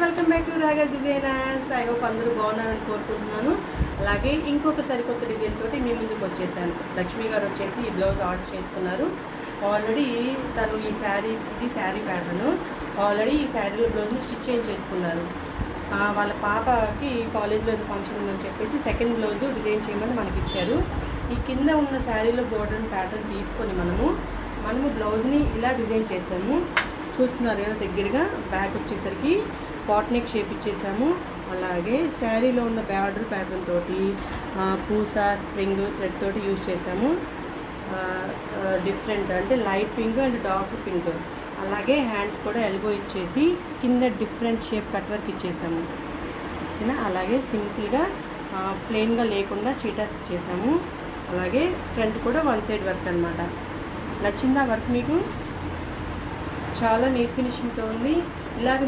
Welcome back to Ragas designers. I hope అందరూ బాగున్నారని కోరుకుంటున్నాను. అలాగే ఇంకొక సరికొత్త డిజైన్ తోటి మీ ముందుకు వచ్చేసాను. లక్ష్మి గారు వచ్చేసి ఈ బ్లౌజ్ ఆర్డర్ చేసుకున్నారు. ఆల్రెడీ తను ఈ శారీ, ఇది శారీ ప్యాటర్ను, ఆల్రెడీ ఈ శారీలో బ్లౌజ్ని స్టిచ్ చేసుకున్నారు. వాళ్ళ పాపకి కాలేజ్లో ఏదో ఫంక్షన్ ఉందని చెప్పేసి సెకండ్ బ్లౌజ్ డిజైన్ చేయమని మనకి ఇచ్చారు. ఈ కింద ఉన్న శారీలో బోర్డర్ ప్యాటర్న్ తీసుకొని మనము బ్లౌజ్ని ఇలా డిజైన్ చేసాము. చూస్తున్నారు కదా, దగ్గరగా బ్యాక్ వచ్చేసరికి పాట్ నెక్ షేప్ ఇచ్చేసాము. అలాగే శారీలో ఉన్న బార్డర్ ప్యాటర్న్ తోటి పూస, స్ప్రింగ్, థ్రెడ్ తోటి యూజ్ చేసాము. డిఫరెంట్ అంటే light pink and dark pink. అలాగే హ్యాండ్స్ కూడా ఎల్బో ఇచ్చేసి కింద డిఫరెంట్ షేప్ కట్ వర్క్ ఇచ్చేసాము. ఓకేనా? అలాగే సింపుల్గా ప్లెయిన్గా లేకుండా చీటాస్ ఇచ్చేసాము. అలాగే ఫ్రంట్ కూడా వన్ సైడ్ వర్క్ అనమాట. నచ్చిందా వర్క్ మీకు? చాలా నీట్ ఫినిషింగ్తో ఉంది. ఇలాగ